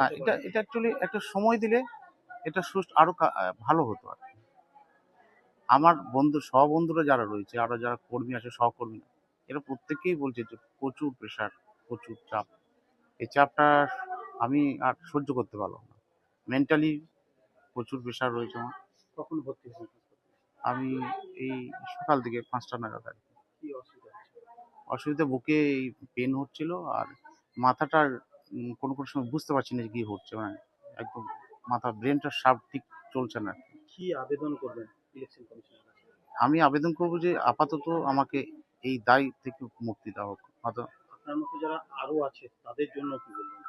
হ্যাঁ, এটা অ্যাকচুয়ালি একটা সময় দিলে এটা আরো ভালো হতো আর কি। আমার সহবন্ধুরা যারা রয়েছে, আরো যারা কর্মী আছে, সহকর্মী, এরা প্রত্যেকেই বলছে যে প্রচুর প্রেশার, প্রচুর চাপ। এই চাপটা আমি আর সহ্য করতে পারলাম না। মেন্টালি প্রচুর প্রেশার রয়েছে আমার। কখন ভর্তি হন হাসপাতালে? আমি এই সকাল দিকে ৫টা নাগাদ আর কি। কি অসুবিধা হচ্ছে? অসুবিধা, বুকে এই পেন হচ্ছিল, আর মাথাটার কোনো সময় বুঝতে পারছি না যে কি হচ্ছে। মানে একদম ব্রেনটা ঠিক চলছে না আর কি। কি আবেদন করবেন ইলেকশন কমিশনের কাছে? আমি আবেদন করব যে আপাতত আমাকে এই দায় থেকে মুক্তি দেওয়া হোক। আপনার মতো যারা আরো আছে তাদের জন্য কি বলবেন?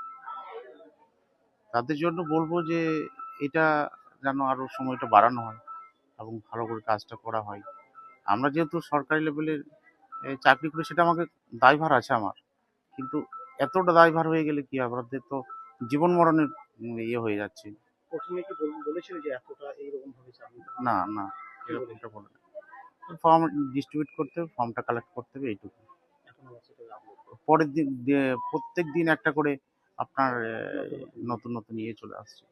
তাদের জন্য বলবো যে এটা যেন আরো সময়টা বাড়ানো হয় এবং ভালো করে কাজটা করা হয়। আমরা যেহেতু সরকারি লেভেলের চাকরি করি, সেটা আমাকে দায়ভার আছে আমার। কিন্তু এতটা দায়ভার হয়ে গেলে কি হবে? আমাদের তো জীবন মরণের ইয়ে হয়ে যাচ্ছে। প্রথমে কি বলেছিল যে এতটা এইরকম ভাবে চাকরি দেওয়া হবে? না, না, কি এরকমটা বলেছিল? বলে না। ফর্ম ডিস্ট্রিবিউট করতে হবে, ফর্মটা কালেক্ট করতে হবে, এইটুকু। এখন আবার সেটা আপলোড করতে পরের দিন প্রত্যেকদিন একটা করে আপনার নতুন নতুন নতুন, নতুন ইয়ে চলে আসছে।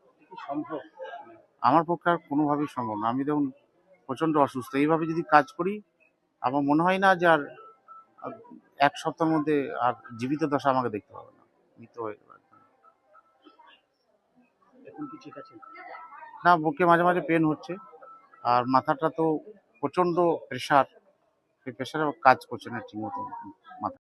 এটা কি সম্ভব? মানে আমার পক্ষে আর কোনোভাবেই সম্ভব না। আমি দেখুন প্রচণ্ড অসুস্থ। এইভাবে যদি কাজ করি, আমার মনে হয় না যে আর আ ১ সপ্তাহের মধ্যে আর জীবিত দশা আমাকে দেখতে পাবে না। মৃত হয়ে যাবে একদম। এখন কি ঠিক আছেন? না, বুকে মাঝে, মাঝে পেইন হচ্ছে। আর মাথাটা তো প্রচণ্ড প্রেশার। সেই প্রেশারে কাজ করছে না ঠিকমতো।